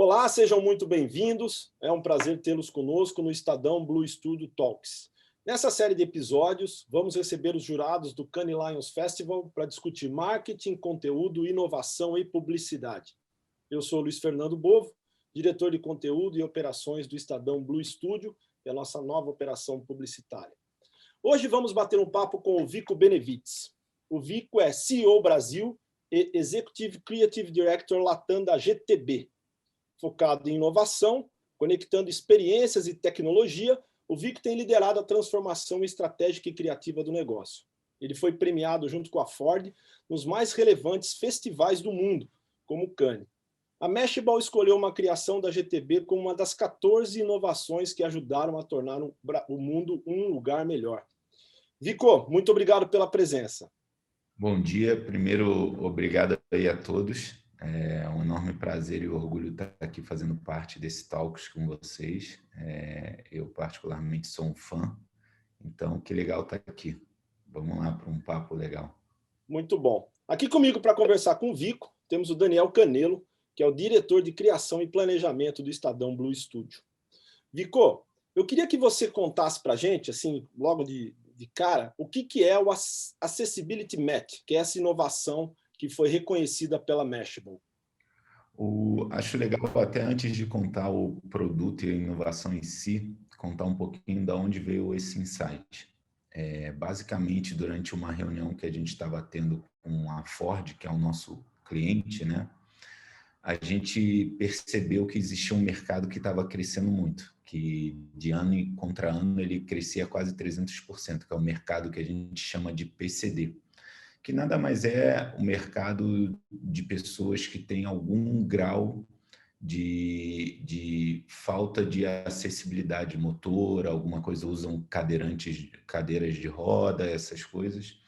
Olá, sejam muito bem-vindos. É um prazer tê-los conosco no Estadão Blue Studio Talks. Nessa série de episódios, vamos receber os jurados do Cannes Lions Festival para discutir marketing, conteúdo, inovação e publicidade. Eu sou Luiz Fernando Bovo, diretor de conteúdo e operações do Estadão Blue Studio, que é a nossa nova operação publicitária. Hoje vamos bater um papo com o Vico Benevides. O Vico é CEO Brasil e Executive Creative Director Latam da GTB. Focado em inovação, conectando experiências e tecnologia, o Vico tem liderado a transformação estratégica e criativa do negócio. Ele foi premiado junto com a Ford nos mais relevantes festivais do mundo, como o Cannes. A Mashable escolheu uma criação da GTB como uma das 14 inovações que ajudaram a tornar o mundo um lugar melhor. Vico, muito obrigado pela presença. Bom dia. Primeiro, obrigado aí a todos. É um enorme prazer e orgulho estar aqui fazendo parte desse Talks com vocês. Eu, particularmente, sou um fã, então que legal estar aqui. Vamos lá para um papo legal. Muito bom. Aqui comigo para conversar com o Vico, temos o Daniel Canelo, que é o diretor de criação e planejamento do Estadão Blue Studio. Vico, eu queria que você contasse para a gente, assim, logo de cara, o que é o Accessibility Match, que é essa inovação que foi reconhecida pela Mashable. Acho legal, até antes de contar o produto e a inovação em si, contar um pouquinho de onde veio esse insight. Basicamente, durante uma reunião que a gente estava tendo com a Ford, que é o nosso cliente, né? A gente percebeu que existia um mercado que estava crescendo muito, que de ano contra ano ele crescia quase 300%, que é o mercado que a gente chama de PCD, que nada mais é o mercado de pessoas que têm algum grau de falta de acessibilidade motora, alguma coisa, usam cadeiras de roda, essas coisas.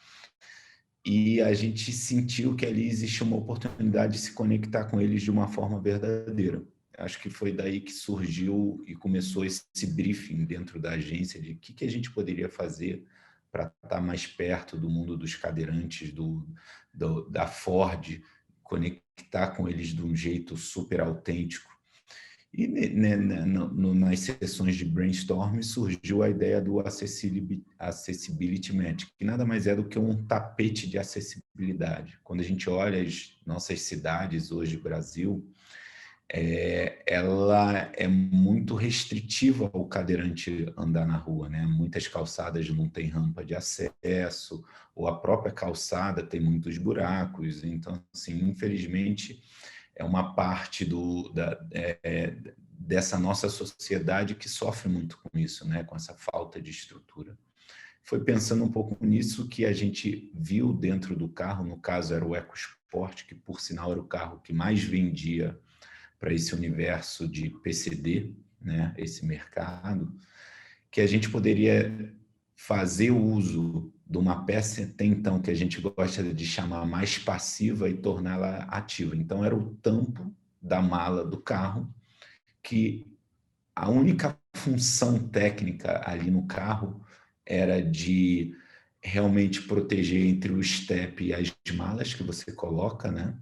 E a gente sentiu que ali existe uma oportunidade de se conectar com eles de uma forma verdadeira. Acho que foi daí que surgiu e começou esse briefing dentro da agência de o que a gente poderia fazer para estar mais perto do mundo dos cadeirantes, da Ford, conectar com eles de um jeito super autêntico. E nas sessões de brainstorm surgiu a ideia do Accessibility Match, que nada mais é do que um tapete de acessibilidade. Quando a gente olha as nossas cidades hoje no Brasil, ela é muito restritiva ao cadeirante andar na rua, né? Muitas calçadas não têm rampa de acesso, ou a própria calçada tem muitos buracos. Então, assim, infelizmente, é uma parte dessa nossa sociedade que sofre muito com isso, né? Com essa falta de estrutura. Foi pensando um pouco nisso que a gente viu dentro do carro, no caso era o EcoSport, que por sinal era o carro que mais vendia para esse universo de PCD, né? Esse mercado, que a gente poderia fazer o uso de uma peça até então que a gente gosta de chamar mais passiva e torná-la ativa. Então, era o tampo da mala do carro, que a única função técnica ali no carro era de realmente proteger entre o step e as malas que você coloca, né?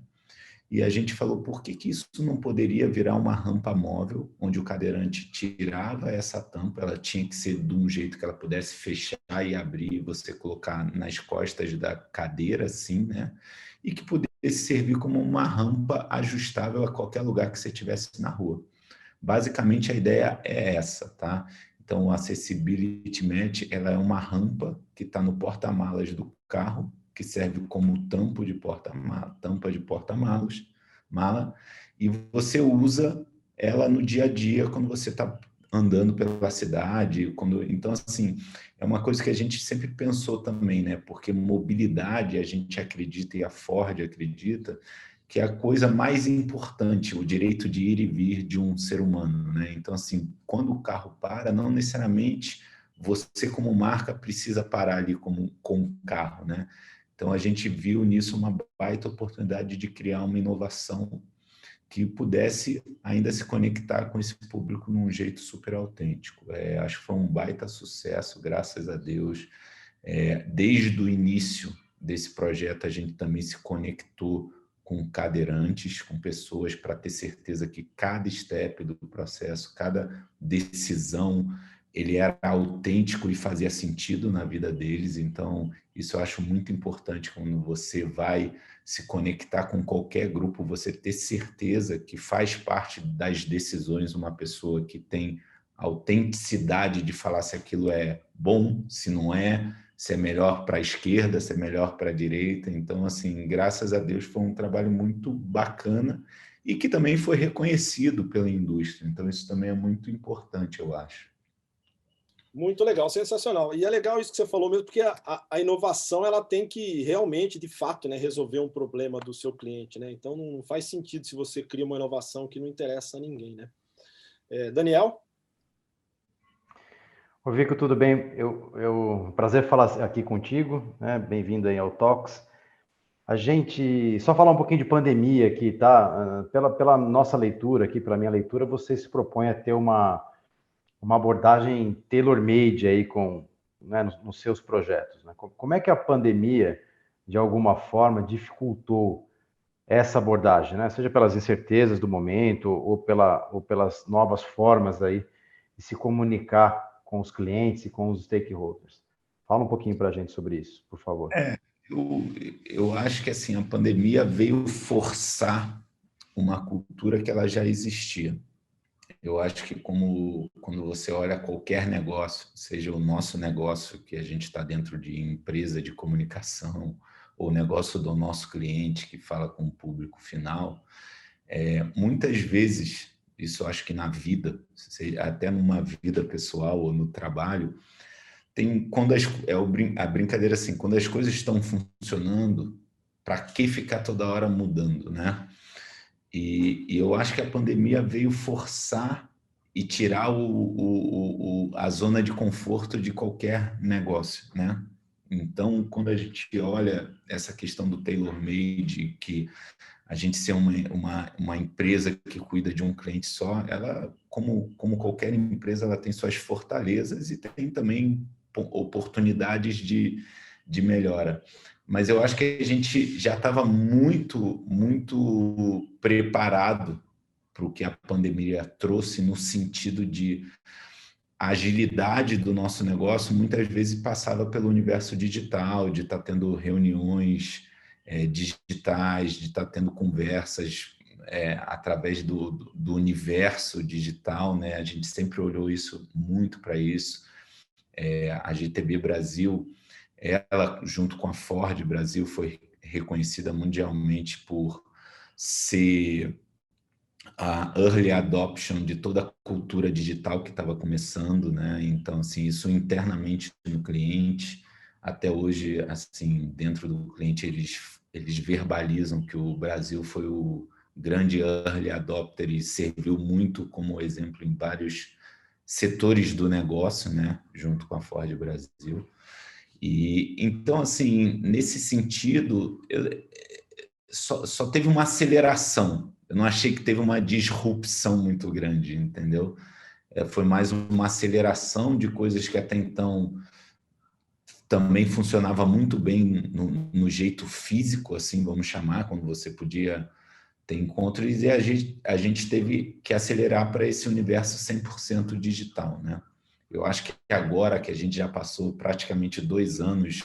E a gente falou, por que isso não poderia virar uma rampa móvel, onde o cadeirante tirava essa tampa, ela tinha que ser de um jeito que ela pudesse fechar e abrir, e você colocar nas costas da cadeira, assim, né? E que pudesse servir como uma rampa ajustável a qualquer lugar que você estivesse na rua. Basicamente, a ideia é essa, tá? Então, o Accessibility Match, ela é uma rampa que está no porta-malas do carro, que serve como tampa de porta-malas, mala, e você usa ela no dia a dia quando você está andando pela cidade. Então, assim, é uma coisa que a gente sempre pensou também, né? Porque mobilidade, a gente acredita, e a Ford acredita, que é a coisa mais importante, o direito de ir e vir de um ser humano, né? Então, assim, quando o carro para, não necessariamente você, como marca, precisa parar ali com o carro, né? Então, a gente viu nisso uma baita oportunidade de criar uma inovação que pudesse ainda se conectar com esse público num jeito super autêntico. Acho que foi um baita sucesso, graças a Deus. Desde o início desse projeto, a gente também se conectou com cadeirantes, com pessoas, para ter certeza que cada step do processo, cada decisão, ele era autêntico e fazia sentido na vida deles. Então, isso eu acho muito importante quando você vai se conectar com qualquer grupo, você ter certeza que faz parte das decisões uma pessoa que tem autenticidade de falar se aquilo é bom, se não é, se é melhor para a esquerda, se é melhor para a direita. Então, assim, graças a Deus foi um trabalho muito bacana e que também foi reconhecido pela indústria. Então, isso também é muito importante, eu acho. Muito legal, sensacional. E é legal isso que você falou mesmo, porque a inovação ela tem que realmente, de fato, né, resolver um problema do seu cliente, né? Então não faz sentido se você cria uma inovação que não interessa a ninguém, né? Daniel? Ô, Vico, tudo bem? Prazer falar aqui contigo, né? Bem-vindo aí ao Talks. A gente, só falar um pouquinho de pandemia aqui, tá? Pela nossa leitura aqui, pela minha leitura, você se propõe a ter uma abordagem tailor-made aí né, nos seus projetos, né? Como é que a pandemia, de alguma forma, dificultou essa abordagem, né? Seja pelas incertezas do momento ou pelas novas formas aí de se comunicar com os clientes e com os stakeholders. Fala um pouquinho para a gente sobre isso, por favor. Eu acho que assim, a pandemia veio forçar uma cultura que ela já existia. Eu acho que quando você olha qualquer negócio, seja o nosso negócio, que a gente está dentro de empresa de comunicação, ou o negócio do nosso cliente que fala com o público final, muitas vezes, isso eu acho que na vida, até numa vida pessoal ou no trabalho, tem a brincadeira assim, quando as coisas estão funcionando, para que ficar toda hora mudando, né? E eu acho que a pandemia veio forçar e tirar a zona de conforto de qualquer negócio, né? Então, quando a gente olha essa questão do tailor-made, que a gente ser uma empresa que cuida de um cliente só, ela, como qualquer empresa, ela tem suas fortalezas e tem também oportunidades de melhora. Mas eu acho que a gente já estava muito preparado para o que a pandemia trouxe, no sentido de a agilidade do nosso negócio muitas vezes passava pelo universo digital, de estar tendo reuniões digitais, de estar tendo conversas através do universo digital, né? A gente sempre olhou isso muito para isso. A GTB Brasil, ela, junto com a Ford Brasil, foi reconhecida mundialmente por ser a early adoption de toda a cultura digital que estava começando, né? Então, assim, isso internamente no cliente, até hoje, assim, dentro do cliente, eles verbalizam que o Brasil foi o grande early adopter e serviu muito como exemplo em vários setores do negócio, né? Junto com a Ford Brasil. E então, assim, nesse sentido, só teve uma aceleração. Eu não achei que teve uma disrupção muito grande, entendeu? Foi mais uma aceleração de coisas que até então também funcionava muito bem no jeito físico, assim, vamos chamar, quando você podia ter encontros, e a gente teve que acelerar para esse universo 100% digital, né? Eu acho que agora que a gente já passou praticamente 2 anos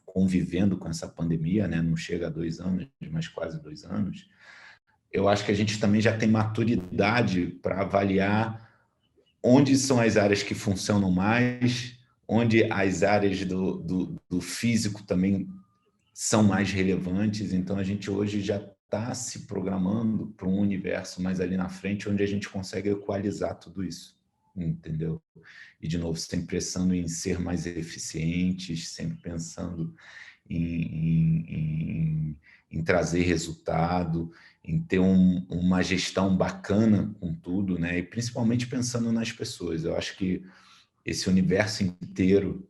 convivendo com essa pandemia, né? Não chega a 2 anos, mas quase 2 anos, eu acho que a gente também já tem maturidade para avaliar onde são as áreas que funcionam mais, onde as áreas do físico também são mais relevantes. Então, a gente hoje já está se programando para um universo mais ali na frente, onde a gente consegue equalizar tudo isso, entendeu? E, de novo, sempre pensando em ser mais eficientes, sempre pensando em trazer resultado, em ter uma gestão bacana com tudo, né? E principalmente pensando nas pessoas. Eu acho que esse universo inteiro,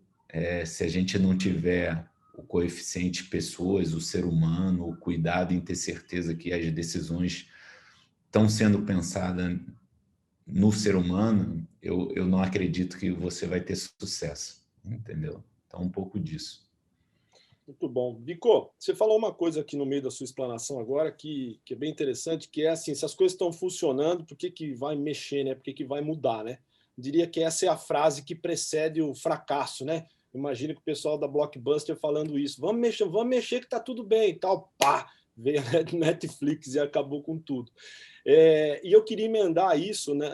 se a gente não tiver o coeficiente pessoas, o ser humano, o cuidado em ter certeza que as decisões estão sendo pensadas no ser humano, eu não acredito que você vai ter sucesso, entendeu? Então, um pouco disso. Muito bom. Vico, você falou uma coisa aqui no meio da sua explanação agora que é bem interessante, que é assim, se as coisas estão funcionando, por que que vai mexer, né? Por que que vai mudar, né? Eu diria que essa é a frase que precede o fracasso, né? Imagina que o pessoal da Blockbuster falando isso. Vamos mexer que tá tudo bem e tal. Pá! Veio a Netflix e acabou com tudo. E eu queria emendar isso, né,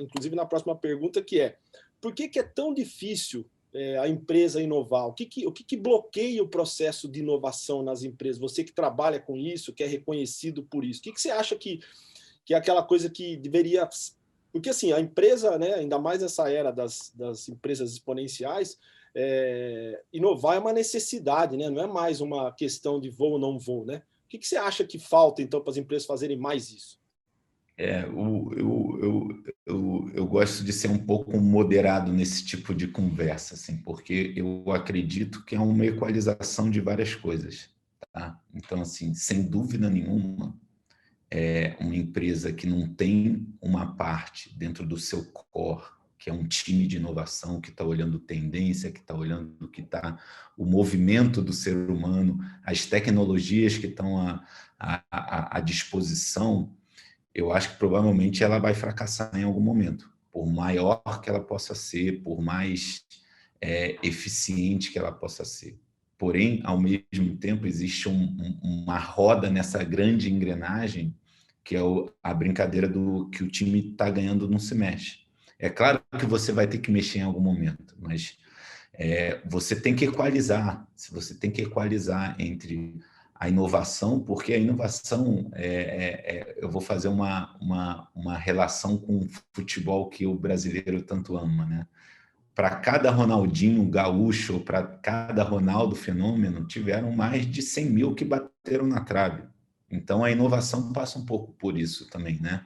inclusive na próxima pergunta, que é por que que é tão difícil a empresa inovar? O que bloqueia o processo de inovação nas empresas? Você que trabalha com isso, que é reconhecido por isso, o que que você acha que é aquela coisa que deveria... Porque assim, a empresa, né, ainda mais nessa era das empresas exponenciais, inovar é uma necessidade, né? Não é mais uma questão de vou ou não vou, né? O que que você acha que falta, então, para as empresas fazerem mais isso? Eu gosto de ser um pouco moderado nesse tipo de conversa, assim, porque eu acredito que é uma equalização de várias coisas, tá? Então, assim, sem dúvida nenhuma, uma empresa que não tem uma parte dentro do seu core, que é um time de inovação que está olhando tendência, que está olhando o que está, o movimento do ser humano, as tecnologias que estão à disposição, eu acho que provavelmente ela vai fracassar em algum momento, por maior que ela possa ser, por mais eficiente que ela possa ser. Porém, ao mesmo tempo, existe uma roda nessa grande engrenagem, que é a brincadeira do que o time está ganhando não se mexe. É claro que você vai ter que mexer em algum momento, mas você tem que equalizar. Se você tem que equalizar entre a inovação, porque a inovação, eu vou fazer uma relação com o futebol que o brasileiro tanto ama, né? Para cada Ronaldinho gaúcho, para cada Ronaldo fenômeno, tiveram mais de 100 mil que bateram na trave. Então, a inovação passa um pouco por isso também, né?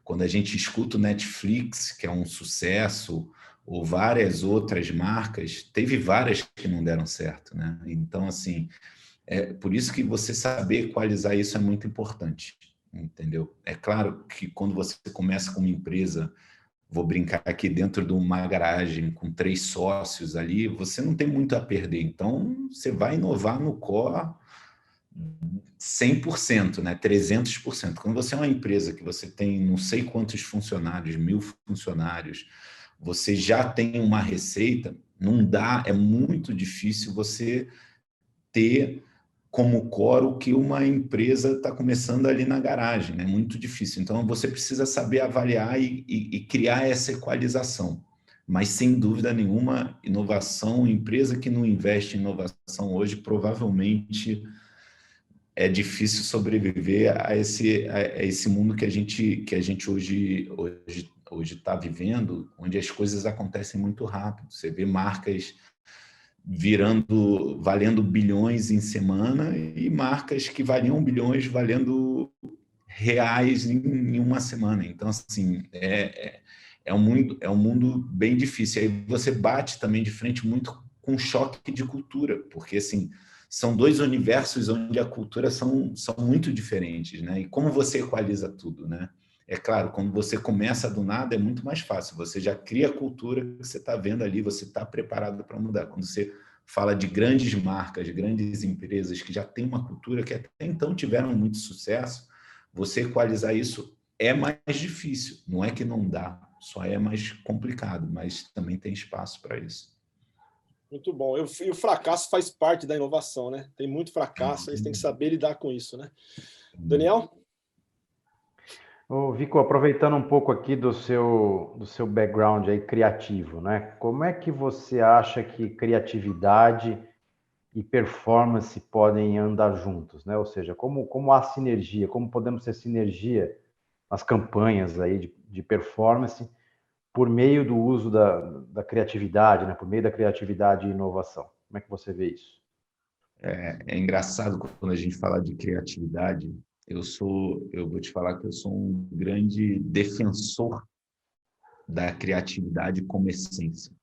Quando a gente escuta o Netflix, que é um sucesso, ou várias outras marcas, teve várias que não deram certo, né? Então, assim, por isso que você saber equalizar isso é muito importante, entendeu? É claro que quando você começa com uma empresa, vou brincar aqui dentro de uma garagem com 3 sócios ali, você não tem muito a perder. Então, você vai inovar no core 100%, né? 300%. Quando você é uma empresa que você tem não sei quantos funcionários, 1000 funcionários, você já tem uma receita, não dá, é muito difícil você ter como core o que uma empresa está começando ali na garagem, é muito difícil. Então, você precisa saber avaliar e criar essa equalização. Mas, sem dúvida nenhuma, inovação, empresa que não investe em inovação hoje, provavelmente é difícil sobreviver a esse mundo que a gente hoje está vivendo, onde as coisas acontecem muito rápido. Você vê marcas valendo bilhões em semana e marcas que valiam bilhões valendo reais em uma semana. Então, assim, é um mundo bem difícil. Aí você bate também de frente muito com choque de cultura, porque, assim, são 2 universos onde a cultura são muito diferentes, né? E como você equaliza tudo, né? É claro, quando você começa do nada é muito mais fácil, você já cria a cultura que você está vendo ali, você está preparado para mudar. Quando você fala de grandes marcas, grandes empresas que já têm uma cultura que até então tiveram muito sucesso, você equalizar isso é mais difícil. Não é que não dá, só é mais complicado, mas também tem espaço para isso. Muito bom. E o fracasso faz parte da inovação, né? Tem muito fracasso, eles têm que saber lidar com isso, né? Daniel? Ô, Vico, aproveitando um pouco aqui do seu background aí criativo, né? Como é que você acha que criatividade e performance podem andar juntos, né? Ou seja, como há sinergia, como podemos ter sinergia nas campanhas aí de performance por meio do uso da criatividade, né? Por meio da criatividade e inovação. Como é que você vê isso? É engraçado quando a gente fala de criatividade. Eu vou te falar que eu sou um grande defensor da criatividade como essência.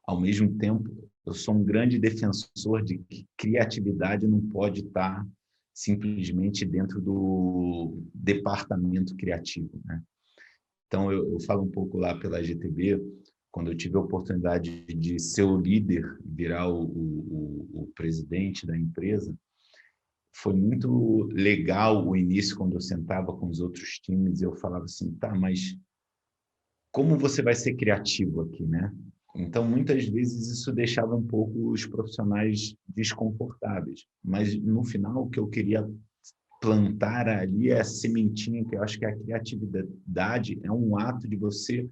Ao mesmo tempo, eu sou um grande defensor de que criatividade não pode estar simplesmente dentro do departamento criativo, né? Então, eu falo um pouco lá pela GTB, quando eu tive a oportunidade de ser o líder, virar o presidente da empresa, foi muito legal o início, quando eu sentava com os outros times, eu falava assim, tá, mas como você vai ser criativo aqui, né? Então, muitas vezes isso deixava um pouco os profissionais desconfortáveis, mas no final o que eu queria plantar ali é a sementinha, que eu acho que a criatividade é um ato de você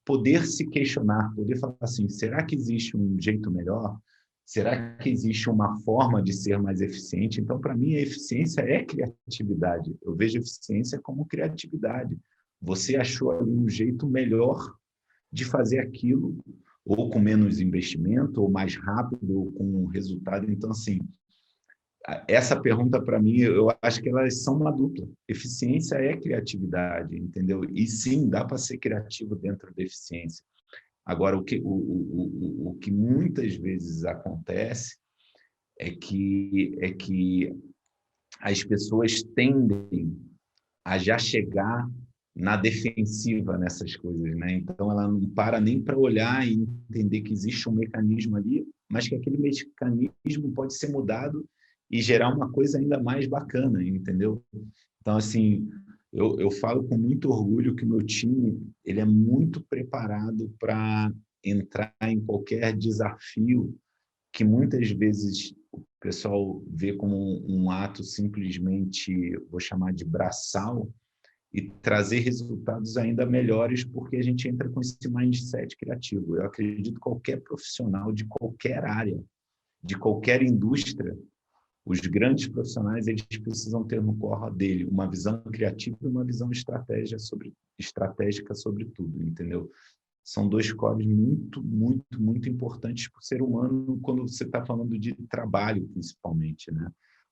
poder se questionar, poder falar assim, será que existe um jeito melhor? Será que existe uma forma de ser mais eficiente? Então, para mim, a eficiência é criatividade. Eu vejo eficiência como criatividade. Você achou ali um jeito melhor de fazer aquilo, ou com menos investimento, ou mais rápido, ou com um resultado. Então, assim, essa pergunta, para mim, eu acho que elas são uma dupla. Eficiência é criatividade, entendeu? E sim, dá para ser criativo dentro da eficiência. Agora, o que muitas vezes acontece é que as pessoas tendem a já chegar na defensiva nessas coisas, né? Então, ela não para nem para olhar e entender que existe um mecanismo ali, mas que aquele mecanismo pode ser mudado e gerar uma coisa ainda mais bacana, entendeu? Então, assim, eu falo com muito orgulho que o meu time ele é muito preparado para entrar em qualquer desafio que muitas vezes o pessoal vê como um ato simplesmente, vou chamar de braçal, e trazer resultados ainda melhores, porque a gente entra com esse mindset criativo. Eu acredito que qualquer profissional de qualquer área, de qualquer indústria, os grandes profissionais, eles precisam ter no core dele uma visão criativa e uma visão estratégica sobre tudo, entendeu? São dois cores muito, muito, muito importantes para o ser humano quando você está falando de trabalho, principalmente, né?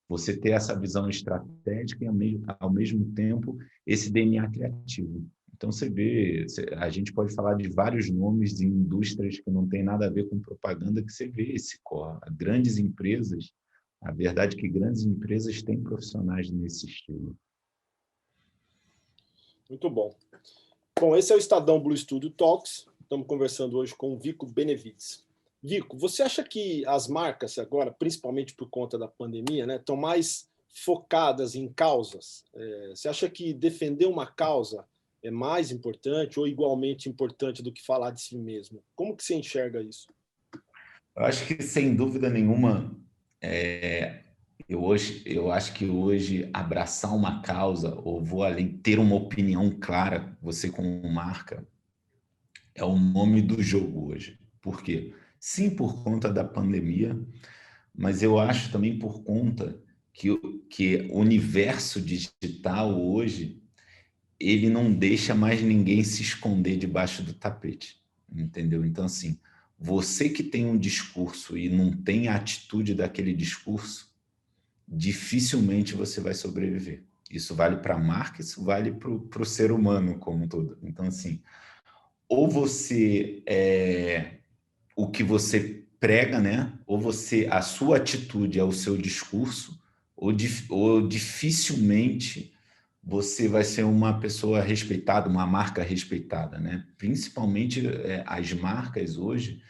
Você ter essa visão estratégica e, ao mesmo tempo, esse DNA criativo. Então, você vê, a gente pode falar de vários nomes de indústrias que não tem nada a ver com propaganda, que você vê esse core. Grandes empresas, a verdade é que grandes empresas têm profissionais nesse estilo. Muito bom. Bom, esse é o Estadão Blue Studio Talks. Estamos conversando hoje com o Vico Benevides. Vico, você acha que as marcas agora, principalmente por conta da pandemia, né, estão mais focadas em causas? Você acha que defender uma causa é mais importante ou igualmente importante do que falar de si mesmo? Como que você enxerga isso? Eu acho que, sem dúvida nenhuma, eu acho que hoje abraçar uma causa, ou vou além, ter uma opinião clara, você como marca, é o nome do jogo hoje. Por quê? Sim, por conta da pandemia, mas eu acho também por conta que o universo digital hoje, ele não deixa mais ninguém se esconder debaixo do tapete, entendeu? Então, assim, você que tem um discurso e não tem a atitude daquele discurso, dificilmente você vai sobreviver. Isso vale para a marca, isso vale para o ser humano como um todo. Então, assim, ou você o que você prega, né? Ou a sua atitude é o seu discurso, ou dificilmente você vai ser uma pessoa respeitada, uma marca respeitada, né? Principalmente as marcas hoje,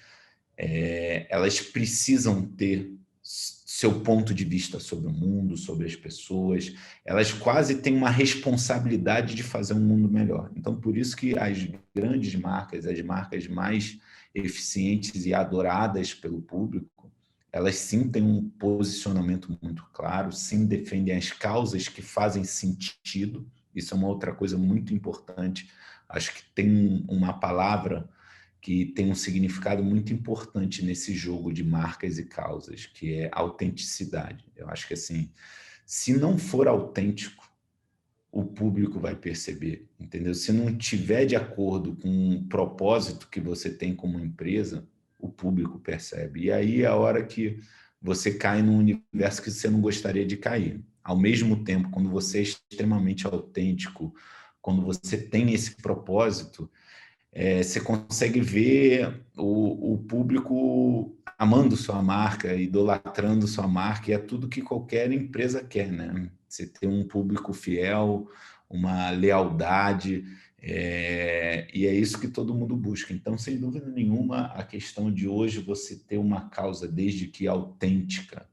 elas precisam ter seu ponto de vista sobre o mundo, sobre as pessoas. Elas quase têm uma responsabilidade de fazer um mundo melhor. Então, por isso que as grandes marcas, as marcas mais eficientes e adoradas pelo público, elas sim têm um posicionamento muito claro, sim defendem as causas que fazem sentido. Isso é uma outra coisa muito importante. Acho que tem uma palavra que tem um significado muito importante nesse jogo de marcas e causas, que é autenticidade. Eu acho que, assim, se não for autêntico, o público vai perceber, entendeu? Se não tiver de acordo com o propósito que você tem como empresa, o público percebe. E aí é a hora que você cai num universo que você não gostaria de cair. Ao mesmo tempo, quando você é extremamente autêntico, quando você tem esse propósito, você consegue ver o público amando sua marca, idolatrando sua marca, e é tudo que qualquer empresa quer, né? Você ter um público fiel, uma lealdade, E é isso que todo mundo busca. Então, sem dúvida nenhuma, a questão de hoje você ter uma causa, desde que autêntica,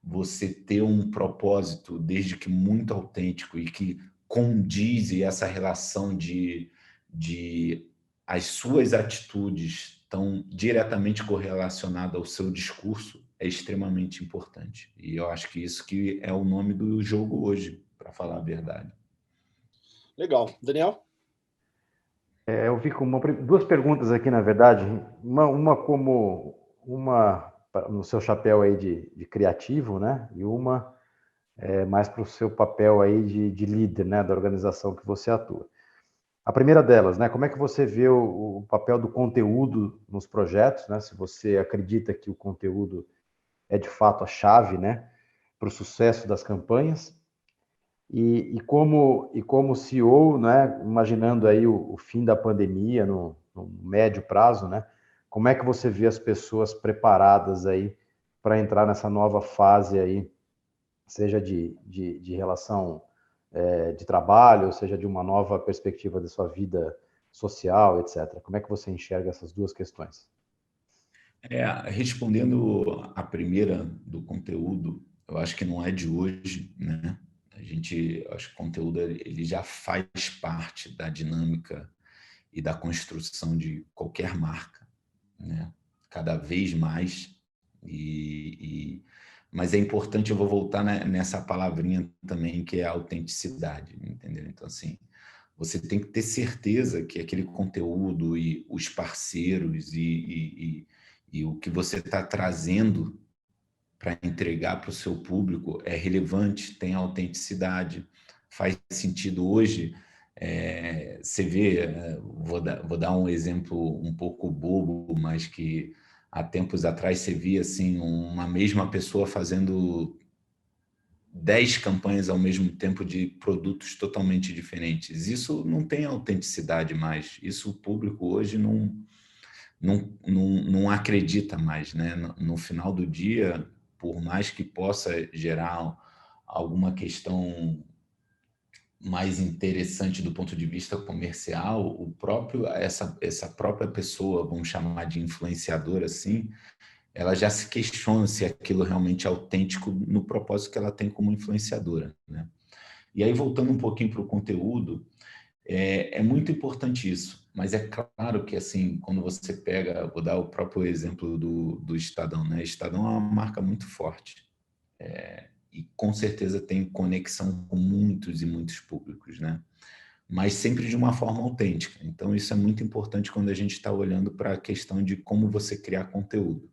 você ter um propósito, desde que muito autêntico e que condiz, e essa relação de as suas atitudes estão diretamente correlacionadas ao seu discurso, é extremamente importante. E eu acho que isso que é o nome do jogo hoje, para falar a verdade. Legal. Daniel? Eu vi com duas perguntas aqui, na verdade. Uma como no seu chapéu aí de criativo, né? E uma mais para o seu papel aí de líder, né? Da organização que você atua. A primeira delas, né? Como é que você vê o papel do conteúdo nos projetos, né? Se você acredita que o conteúdo é de fato a chave, né? Para o sucesso das campanhas. E como CEO, né, imaginando aí o fim da pandemia no médio prazo, né, como é que você vê as pessoas preparadas aí para entrar nessa nova fase aí, seja de relação de trabalho, seja de uma nova perspectiva da sua vida social, etc. Como é que você enxerga essas duas questões? Respondendo a primeira do conteúdo, eu acho que não é de hoje, né? Acho que o conteúdo ele já faz parte da dinâmica e da construção de qualquer marca, né? Cada vez mais. Mas é importante, eu vou voltar nessa palavrinha também, que é a autenticidade, entendeu? Então, assim, você tem que ter certeza que aquele conteúdo e os parceiros e o que você está trazendo para entregar para o seu público é relevante, tem autenticidade, faz sentido hoje. Você vê, vou dar um exemplo um pouco bobo, mas que há tempos atrás você via assim, uma mesma pessoa fazendo 10 campanhas ao mesmo tempo de produtos totalmente diferentes. Isso não tem autenticidade mais. Isso o público hoje não acredita mais, né? No final do dia, por mais que possa gerar alguma questão mais interessante do ponto de vista comercial, essa própria pessoa, vamos chamar de influenciadora assim, ela já se questiona se aquilo realmente é autêntico no propósito que ela tem como influenciadora, né? E aí, voltando um pouquinho para o conteúdo, é muito importante isso, mas é claro que, assim, quando você pega, vou dar o próprio exemplo do Estadão, né? Estadão é uma marca muito forte, e com certeza tem conexão com muitos e muitos públicos, né? Mas sempre de uma forma autêntica. Então, isso é muito importante quando a gente está olhando para a questão de como você criar conteúdo.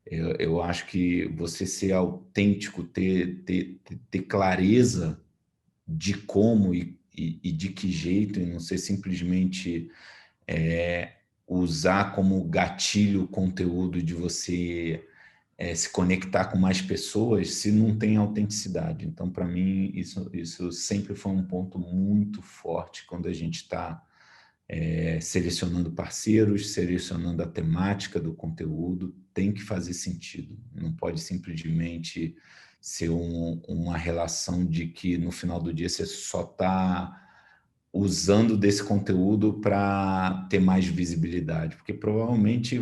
Eu acho que você ser autêntico, ter clareza de como e de que jeito, e não ser simplesmente usar como gatilho o conteúdo de você se conectar com mais pessoas, se não tem autenticidade. Então, para mim, isso sempre foi um ponto muito forte quando a gente está selecionando parceiros, selecionando a temática do conteúdo, tem que fazer sentido. Não pode simplesmente ser uma relação de que no final do dia você só está usando desse conteúdo para ter mais visibilidade, porque provavelmente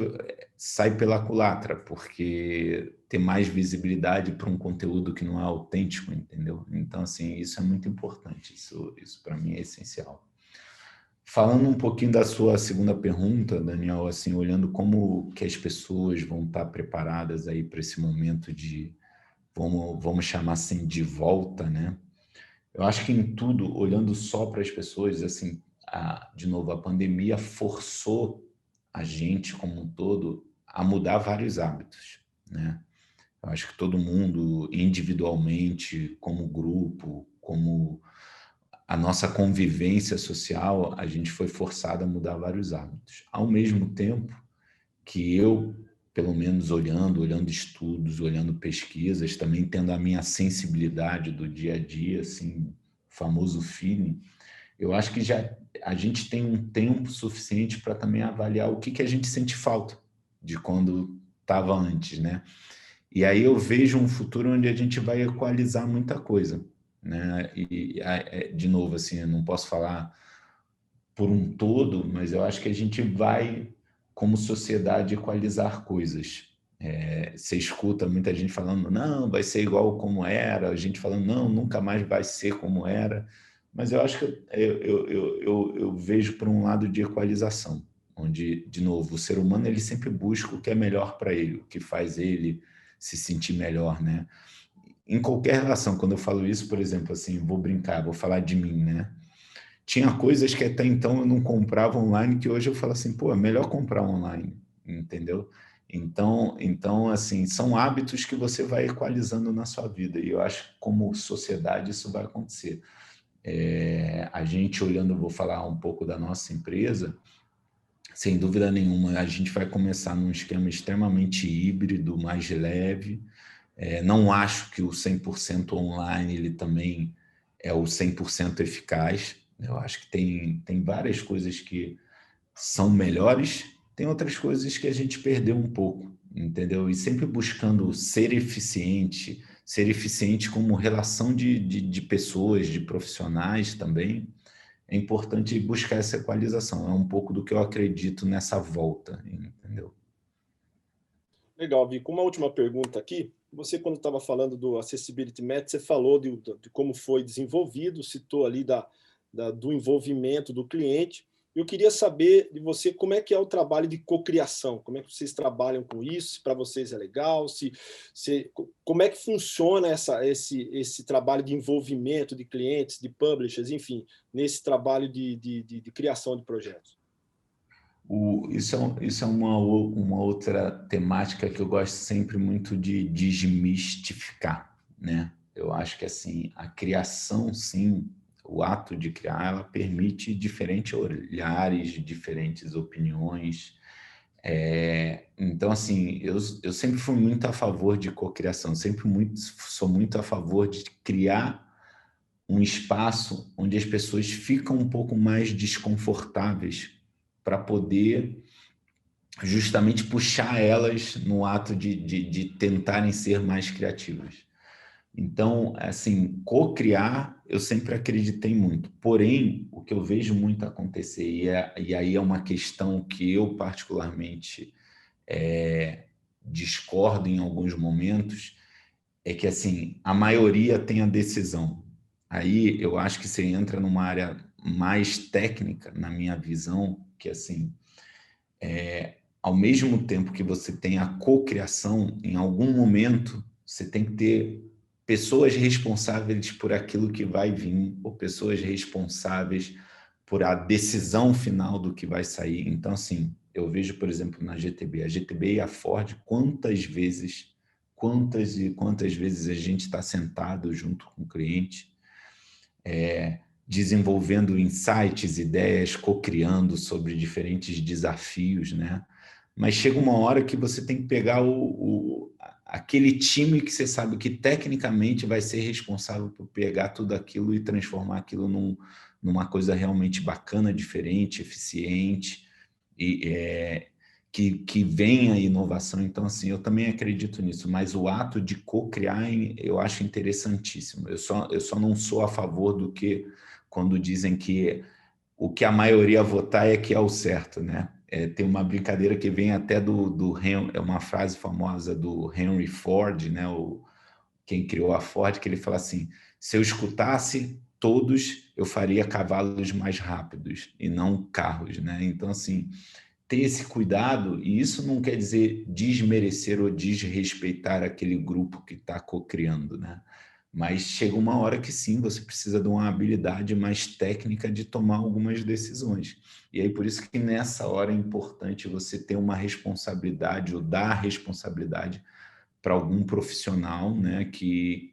sai pela culatra, porque ter mais visibilidade para um conteúdo que não é autêntico, entendeu? Então, assim, isso é muito importante, isso para mim é essencial. Falando um pouquinho da sua segunda pergunta, Daniel, assim, olhando como que as pessoas vão estar preparadas aí para esse momento de, vamos chamar assim, de volta, né? Eu acho que em tudo, olhando só para as pessoas, assim, de novo, a pandemia forçou a gente como um todo a mudar vários hábitos, né? Eu acho que todo mundo, individualmente, como grupo, como a nossa convivência social, a gente foi forçado a mudar vários hábitos. Ao mesmo tempo que eu, pelo menos olhando estudos, olhando pesquisas, também tendo a minha sensibilidade do dia a dia, assim, famoso feeling, eu acho que já a gente tem um tempo suficiente para também avaliar o que a gente sente falta de quando estava antes, né? E aí eu vejo um futuro onde a gente vai equalizar muita coisa, né? De novo, assim, eu não posso falar por um todo, mas eu acho que a gente vai, como sociedade, equalizar coisas. Você escuta muita gente falando, não, vai ser igual como era, a gente falando, não, nunca mais vai ser como era, mas eu acho que eu vejo por um lado de equalização, onde, de novo, o ser humano ele sempre busca o que é melhor para ele, o que faz ele se sentir melhor, né? Em qualquer relação, quando eu falo isso, por exemplo, assim, vou brincar, vou falar de mim, né? Tinha coisas que até então eu não comprava online, que hoje eu falo assim, pô, é melhor comprar online, entendeu? Então, assim, são hábitos que você vai equalizando na sua vida, e eu acho que como sociedade isso vai acontecer. A gente olhando, vou falar um pouco da nossa empresa, sem dúvida nenhuma, a gente vai começar num esquema extremamente híbrido, mais leve. Não acho que o 100% online ele também é o 100% eficaz. Eu acho que tem várias coisas que são melhores, tem outras coisas que a gente perdeu um pouco, entendeu? E sempre buscando ser eficiente como relação de pessoas, de profissionais também, é importante buscar essa equalização. É um pouco do que eu acredito nessa volta, entendeu? Legal, Vico. Uma última pergunta aqui. Você, quando estava falando do Accessibility Match, você falou de como foi desenvolvido, citou ali do envolvimento do cliente. Eu queria saber de você como é que é o trabalho de cocriação, como é que vocês trabalham com isso, se para vocês é legal, como é que funciona esse trabalho de envolvimento de clientes, de publishers, enfim, nesse trabalho de criação de projetos. Isso é uma outra temática que eu gosto sempre muito de desmistificar, né? Eu acho que assim a criação, sim, o ato de criar, ela permite diferentes olhares, diferentes opiniões. Então, assim, eu sempre fui muito a favor de cocriação, sou muito a favor de criar um espaço onde as pessoas ficam um pouco mais desconfortáveis para poder justamente puxar elas no ato de tentarem ser mais criativas. Então, assim, co-criar, eu sempre acreditei muito. Porém, o que eu vejo muito acontecer, e aí é uma questão que eu particularmente discordo em alguns momentos, é que, assim, a maioria tem a decisão. Aí eu acho que você entra numa área mais técnica, na minha visão, que, assim, ao mesmo tempo que você tem a cocriação, em algum momento você tem que ter pessoas responsáveis por aquilo que vai vir, ou pessoas responsáveis por a decisão final do que vai sair. Então, assim, eu vejo, por exemplo, na GTB, a GTB e a Ford, quantas e quantas vezes a gente está sentado junto com o cliente, desenvolvendo insights, ideias, co-criando sobre diferentes desafios, né? Mas chega uma hora que você tem que pegar aquele time que você sabe que tecnicamente vai ser responsável por pegar tudo aquilo e transformar aquilo numa coisa realmente bacana, diferente, eficiente, e que venha a inovação. Então, assim, eu também acredito nisso, mas o ato de co-criar eu acho interessantíssimo. Eu só não sou a favor do que quando dizem que o que a maioria votar é que é o certo, né? Tem uma brincadeira que vem até é uma frase famosa do Henry Ford, né? Quem criou a Ford, que ele fala assim: se eu escutasse todos, eu faria cavalos mais rápidos e não carros, né? Então, assim, ter esse cuidado, e isso não quer dizer desmerecer ou desrespeitar aquele grupo que está co-criando, né? Mas chega uma hora que sim, você precisa de uma habilidade mais técnica de tomar algumas decisões. E aí por isso que nessa hora é importante você ter uma responsabilidade ou dar responsabilidade para algum profissional, né, que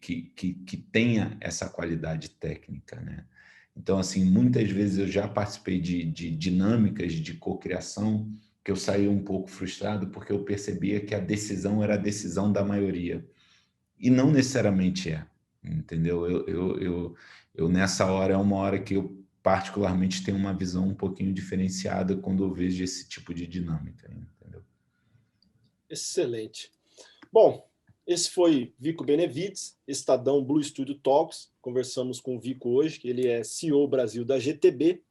tenha essa qualidade técnica, né? Então, assim, muitas vezes eu já participei de dinâmicas de cocriação que eu saí um pouco frustrado porque eu percebia que a decisão era a decisão da maioria. E não necessariamente é, entendeu? Eu nessa hora é uma hora que eu particularmente tenho uma visão um pouquinho diferenciada quando eu vejo esse tipo de dinâmica, entendeu? Excelente. Bom, esse foi Vico Benevides, Estadão Blue Studio Talks. Conversamos com o Vico hoje, que ele é CEO Brasil da GTB.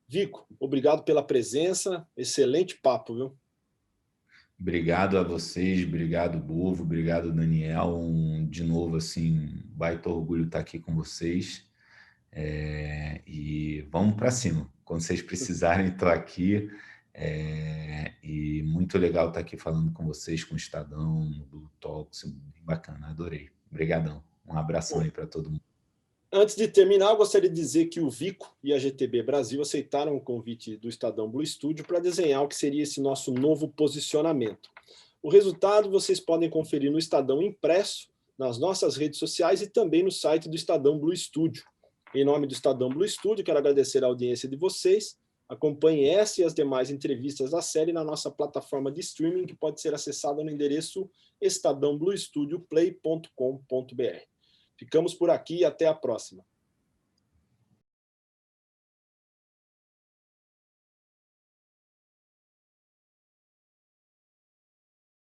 Vico, obrigado pela presença, excelente papo, viu? Obrigado a vocês, obrigado, Bovo, obrigado, Daniel. De novo, assim, baita orgulho estar aqui com vocês. E vamos para cima. Quando vocês precisarem, estou aqui. E muito legal estar aqui falando com vocês, com o Estadão, no Blue Talks. Bem bacana, adorei. Obrigadão. Um abração aí para todo mundo. Antes de terminar, eu gostaria de dizer que o Vico e a GTB Brasil aceitaram o convite do Estadão Blue Studio para desenhar o que seria esse nosso novo posicionamento. O resultado vocês podem conferir no Estadão impresso, nas nossas redes sociais e também no site do Estadão Blue Studio. Em nome do Estadão Blue Studio, quero agradecer a audiência de vocês. Acompanhe essa e as demais entrevistas da série na nossa plataforma de streaming, que pode ser acessada no endereço estadãobluestudioplay.com.br. Ficamos por aqui e até a próxima.